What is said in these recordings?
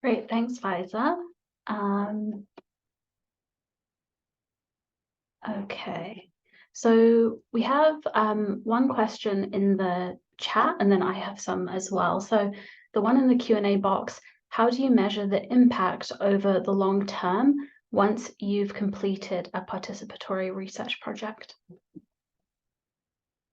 Great, thanks, Faiza. Okay, so we have one question in the chat, and then I have some as well. So the one in the Q&A box, how do you measure the impact over the long term once you've completed a participatory research project?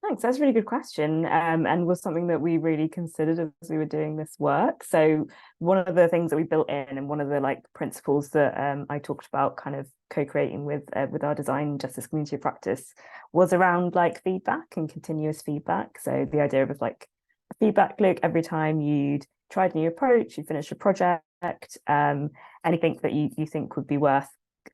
Thanks. That's a really good question, and was something that we really considered as we were doing this work. So one of the things that we built in, and one of the principles that I talked about kind of co-creating with our design justice community of practice, was around feedback and continuous feedback. So the idea of a feedback loop every time you'd tried a new approach, you finished a project, anything that you think would be worth,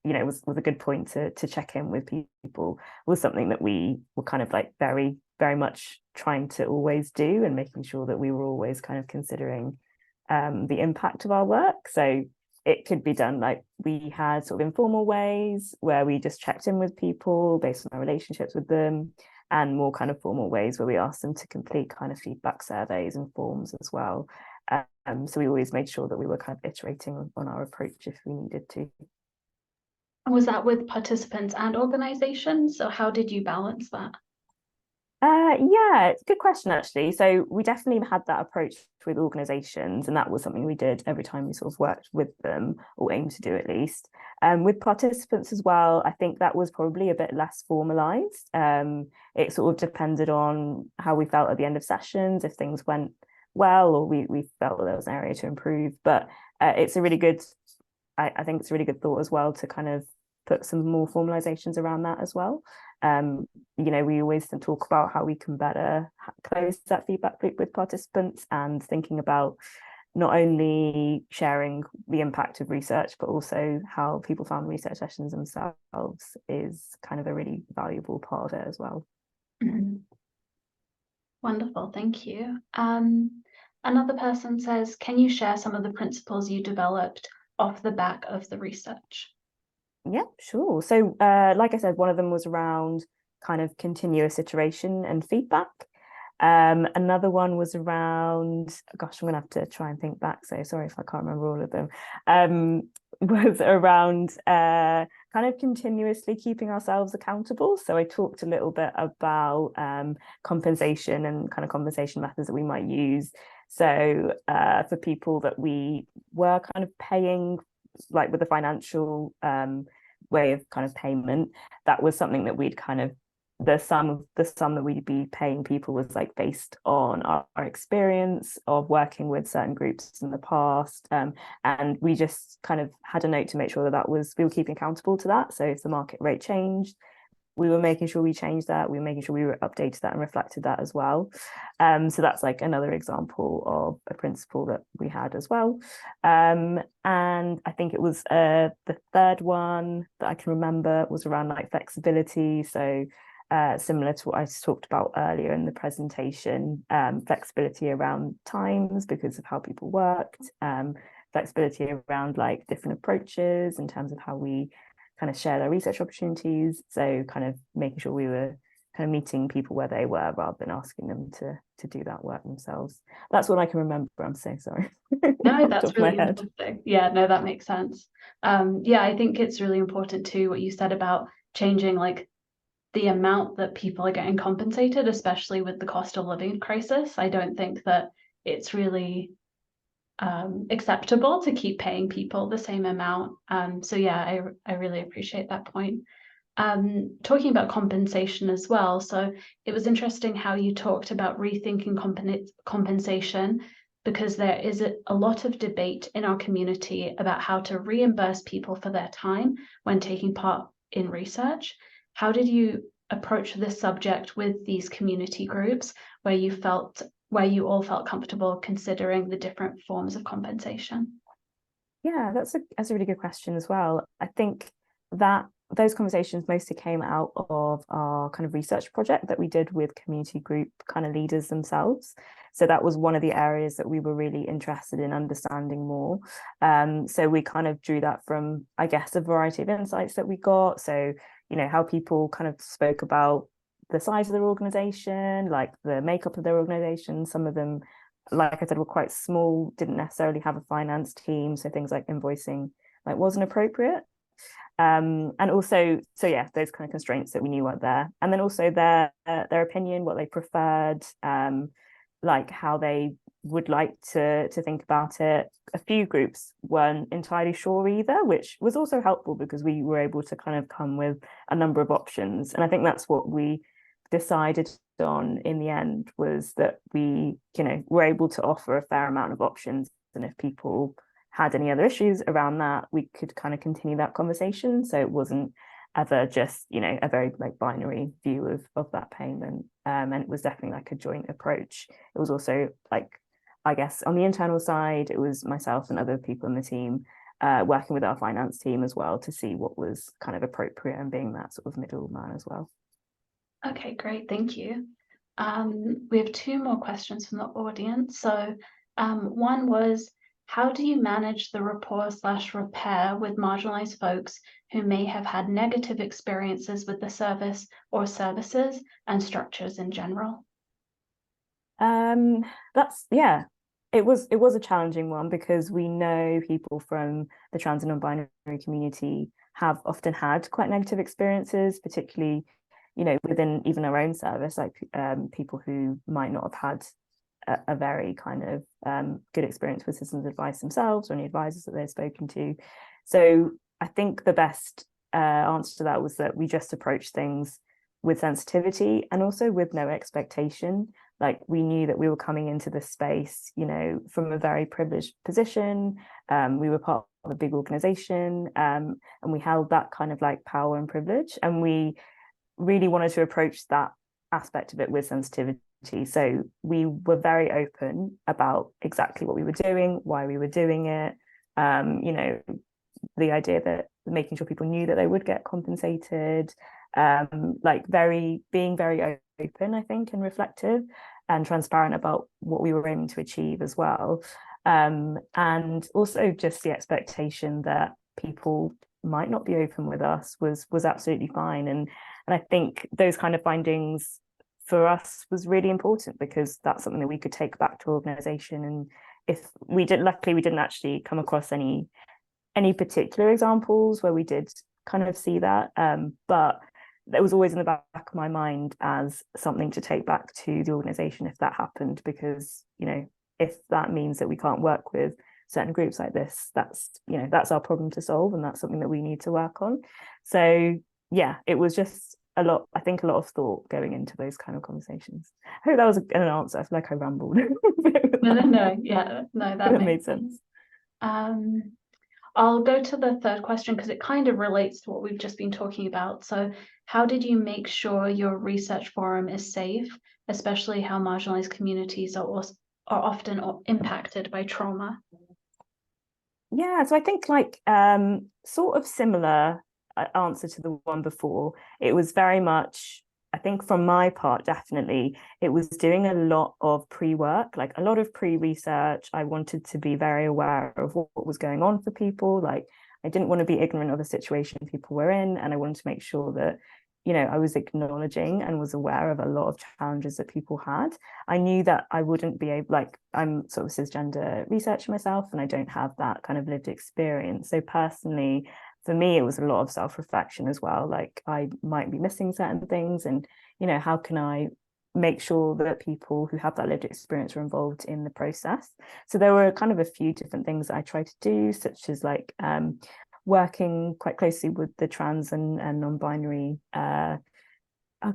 was a good point to check in with people, was something that we were kind of very, very much trying to always do, and making sure that we were always kind of considering the impact of our work. So it could be done we had sort of informal ways where we just checked in with people based on our relationships with them, and more kind of formal ways where we asked them to complete kind of feedback surveys and forms as well. So we always made sure that we were kind of iterating on our approach if we needed to. Was that with participants and organizations? So how did you balance that? Yeah, it's a good question, actually. So we definitely had that approach with organizations, and that was something we did every time we sort of worked with them, or aimed to do at least. With participants as well, I think that was probably a bit less formalized. It sort of depended on how we felt at the end of sessions, if things went well, or we felt that there was an area to improve. But it's a really good, I think it's a really good thought as well to kind of put some more formalizations around that as well. We always talk about how we can better close that feedback loop with participants, and thinking about not only sharing the impact of research, but also how people found research sessions themselves is kind of a really valuable part of it as well. Mm-hmm. Wonderful, thank you. Another person says, can you share some of the principles you developed off the back of the research? Yeah, sure. So like I said, one of them was around kind of continuous iteration and feedback. Another one was around, gosh, I'm gonna have to try and think back, so sorry if I can't remember all of them. Was around kind of continuously keeping ourselves accountable. So I talked a little bit about compensation and kind of compensation methods that we might use. So for people that we were kind of paying, with the financial way of kind of payment, that was something that we'd kind of, the sum that we'd be paying people was based on our experience of working with certain groups in the past, and we just kind of had a note to make sure that we were keeping accountable to that. So if the market rate changed, we were making sure we changed that. We were making sure we updated that and reflected that as well. So that's another example of a principle that we had as well. And I think it was the third one that I can remember was around flexibility. So similar to what I talked about earlier in the presentation, flexibility around times because of how people worked, flexibility around different approaches in terms of how we kind of share their research opportunities. So kind of making sure we were kind of meeting people where they were rather than asking them to do that work themselves. That's what I can remember. I'm so sorry. No, that's really interesting. Yeah, no, that makes sense. Yeah, I think it's really important too what you said about changing the amount that people are getting compensated, especially with the cost of living crisis. I don't think that it's really acceptable to keep paying people the same amount. So yeah, I really appreciate that point. Talking about compensation as well, so it was interesting how you talked about rethinking compensation, because there is a lot of debate in our community about how to reimburse people for their time when taking part in research. How did you approach this subject with these community groups where you all felt comfortable considering the different forms of compensation? Yeah, that's a really good question as well. I think that those conversations mostly came out of our kind of research project that we did with community group kind of leaders themselves. So that was one of the areas that we were really interested in understanding more. So we kind of drew that from, I guess, a variety of insights that we got. So, how people kind of spoke about the size of their organization, the makeup of their organization. Some of them like I said, were quite small, didn't necessarily have a finance team, so things like invoicing like wasn't appropriate. And also, so yeah, those kind of constraints that we knew weren't there. And then also their opinion, what they preferred, like how they would like to think about it. A few groups weren't entirely sure either, which was also helpful because we were able to kind of come with a number of options. And I think that's what we decided on in the end, was that we, were able to offer a fair amount of options. And if people had any other issues around that, we could kind of continue that conversation. So it wasn't ever just, a very like binary view of that payment. And it was definitely like a joint approach. It was also like, I guess on the internal side, it was myself and other people in the team working with our finance team as well to see what was kind of appropriate and being that sort of middleman as well. Okay, great, thank you. We have two more questions from the audience. So one was, how do you manage the rapport/repair with marginalized folks who may have had negative experiences with the service or services and structures in general? That's yeah. It was a challenging one because we know people from the trans and non-binary community have often had quite negative experiences, particularly, within even our own service, like people who might not have had a very kind of good experience with systems advice themselves or any advisors that they've spoken to. So I think the best answer to that was that we just approach things with sensitivity and also with no expectation. Like we knew that we were coming into this space, from a very privileged position. We were part of a big organization, and we held that kind of like power and privilege. And we really wanted to approach that aspect of it with sensitivity. So we were very open about exactly what we were doing, why we were doing it. The idea that making sure people knew that they would get compensated, being very open, I think, and reflective and transparent about what we were aiming to achieve as well. And also just the expectation that people might not be open with us was absolutely fine. And I think those kind of findings for us was really important because that's something that we could take back to organization. And if we did, luckily we didn't actually come across any particular examples where we did kind of see that, but that was always in the back of my mind as something to take back to the organization if that happened, because if that means that we can't work with certain groups like this, that's our problem to solve, and that's something that we need to work on. So yeah, it was just a lot of thought going into those kind of conversations. I hope that was an answer. I feel like I rambled. No, yeah, no, that made sense. I'll go to the third question because it kind of relates to what we've just been talking about. So how did you make sure your research forum is safe, especially how marginalized communities are often impacted by trauma? Yeah, so I think like sort of similar answer to the one before. It was very much, I think from my part, definitely, it was doing a lot of pre-work, like a lot of pre-research. I wanted to be very aware of what was going on for people. Like I didn't want to be ignorant of the situation people were in, and I wanted to make sure that I was acknowledging and was aware of a lot of challenges that people had. I knew that I wouldn't be able, like I'm sort of cisgender researcher myself and I don't have that kind of lived experience. So personally, for me, it was a lot of self-reflection as well. Like I might be missing certain things, and how can I make sure that people who have that lived experience are involved in the process. So there were kind of a few different things that I tried to do, such as like working quite closely with the trans and non-binary I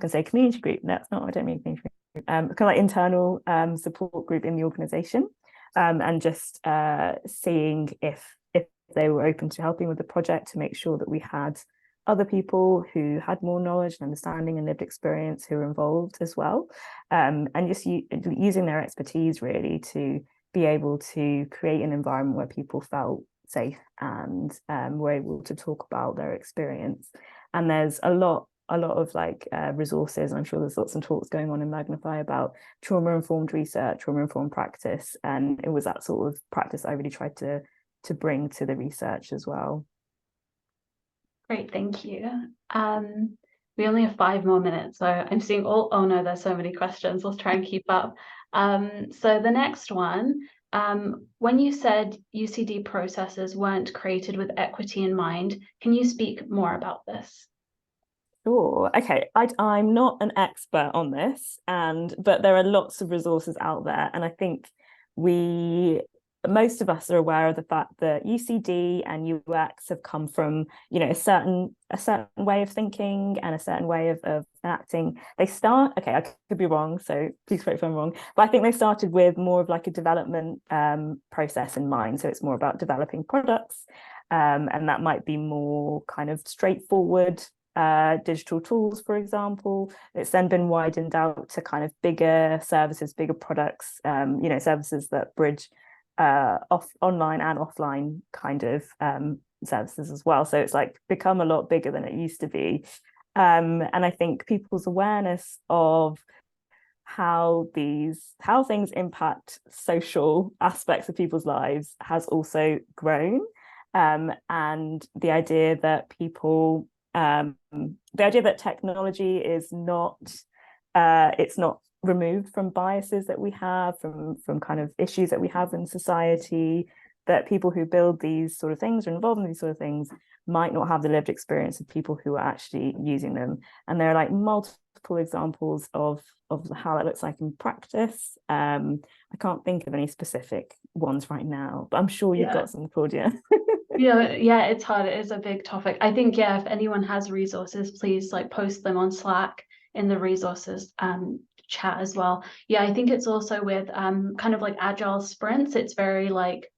can say community group. That's not, I don't mean community group, kind of like internal support group in the organization, and just seeing if they were open to helping with the project, to make sure that we had other people who had more knowledge and understanding and lived experience who were involved as well, and just using their expertise really to be able to create an environment where people felt safe and were able to talk about their experience. And there's a lot of like resources, and I'm sure there's lots of talks going on in Magnify about trauma-informed research, trauma-informed practice, and it was that sort of practice I really tried to bring to the research as well. Great, thank you. We only have 5 more minutes, so I'm seeing oh no, there's so many questions. Let's try and keep up. So the next one, when you said UCD processes weren't created with equity in mind, can you speak more about this? Sure. Okay. I'm not an expert on this, but there are lots of resources out there, and I think we most of us are aware of the fact that UCD and UX have come from, a certain way of thinking and a certain way of acting. Okay, I could be wrong, so please correct if I'm wrong, but I think they started with more of like a development process in mind. So it's more about developing products, and that might be more kind of straightforward digital tools, for example. It's then been widened out to kind of bigger services, bigger products, services that bridge online and offline kind of services as well. So it's like become a lot bigger than it used to be. And I think people's awareness of how things impact social aspects of people's lives has also grown. And the idea that technology is not it's not removed from biases that we have, from kind of issues that we have in society, that people who build these sort of things or involved in these sort of things might not have the lived experience of people who are actually using them. And there are like multiple examples of how that looks like in practice. I can't think of any specific ones right now, but I'm sure you've got some, Claudia. Yeah, it's hard. It is a big topic. I think, yeah, if anyone has resources, please like post them on Slack in the resources chat as well. Yeah, I think it's also with kind of like agile sprints, it's very like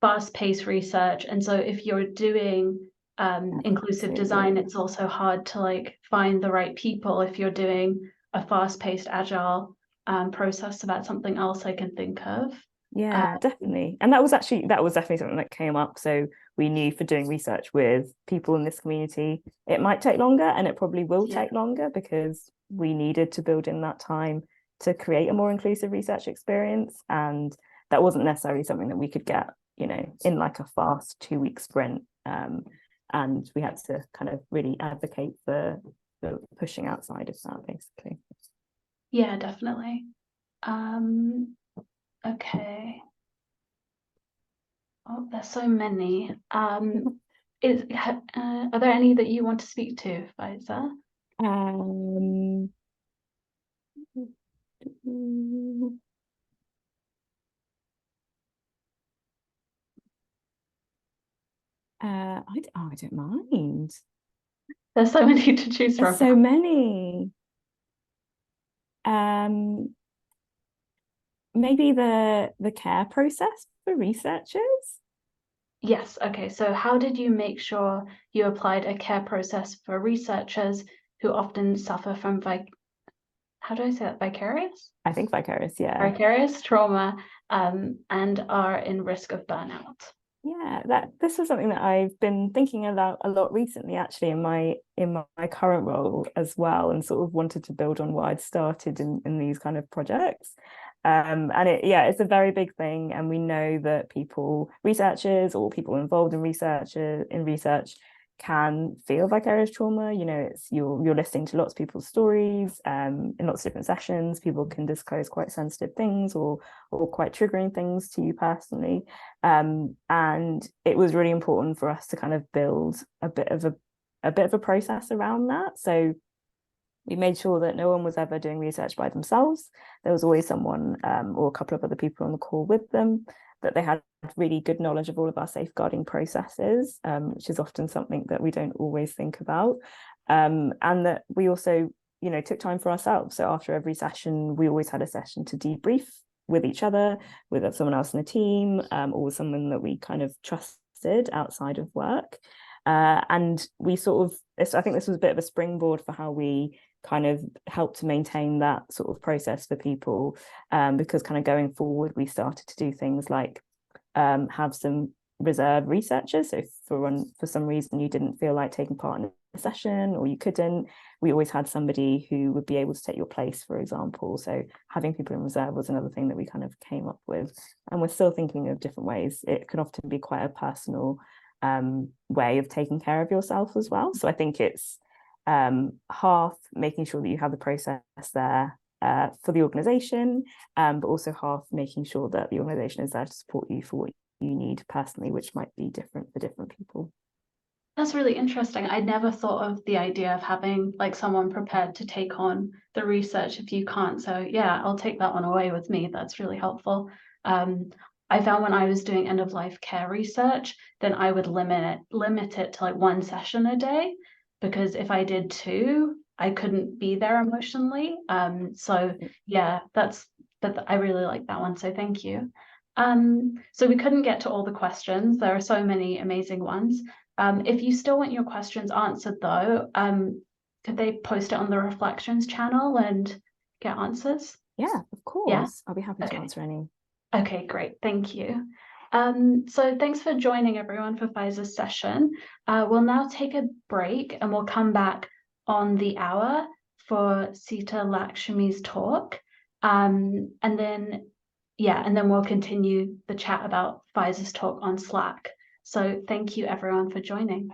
fast-paced research. And so if you're doing inclusive design, it's also hard to like find the right people if you're doing a fast-paced agile process. So that's something else I can think of. Yeah, definitely. And that was definitely something that came up. So we knew for doing research with people in this community, it might take longer, and it probably will take longer, because we needed to build in that time to create a more inclusive research experience. And that wasn't necessarily something that we could get, in like a fast 2-week sprint. And we had to kind of really advocate for pushing outside of that, basically. Yeah, definitely. Okay. Oh, there's so many. Are there any that you want to speak to, Faiza? Um, I don't mind. There's so many to choose There's from. so many. Maybe the care process for researchers. Yes, okay. So how did you make sure you applied a care process for researchers who often suffer from how do I say that? Vicarious? I think vicarious, yeah. Vicarious trauma, and are in risk of burnout. Yeah, this was something that I've been thinking about a lot recently, actually, in my current role as well, and sort of wanted to build on what I'd started in these kind of projects. And it's a very big thing, and we know that researchers or people involved in research can feel vicarious trauma. It's you're listening to lots of people's stories, in lots of different sessions. People can disclose quite sensitive things or quite triggering things to you personally. And it was really important for us to kind of build a bit of a process around that. So we made sure that no one was ever doing research by themselves. There was always someone, or a couple of other people on the call with them, that they had really good knowledge of all of our safeguarding processes, which is often something that we don't always think about. And that we also, took time for ourselves. So after every session, we always had a session to debrief with each other, with someone else in the team, or with someone that we kind of trusted outside of work. And I think this was a bit of a springboard for how we kind of help to maintain that sort of process for people, because kind of going forward, we started to do things like have some reserve researchers. So for some reason you didn't feel like taking part in a session, or you couldn't, we always had somebody who would be able to take your place, for example. So having people in reserve was another thing that we kind of came up with, and we're still thinking of different ways. It can often be quite a personal way of taking care of yourself as well. So I think it's half making sure that you have the process there, for the organization, but also half making sure that the organization is there to support you for what you need personally, which might be different for different people. That's really interesting. I never thought of the idea of having like someone prepared to take on the research if you can't. So yeah, I'll take that one away with me. That's really helpful. I found when I was doing end of life care research, then I would limit it to like one session a day, because if I did two, I couldn't be there emotionally. So yeah, but I really like that one. So thank you. So we couldn't get to all the questions. There are so many amazing ones. If you still want your questions answered though, could they post it on the reflections channel and get answers? Yeah, of Yeah. course. I'll be happy to answer any. Okay, great. Thank you. So thanks for joining everyone for Faiza's session. We'll now take a break and we'll come back on the hour for Sita Lakshmi's talk. And then we'll continue the chat about Faiza's talk on Slack. So thank you everyone for joining.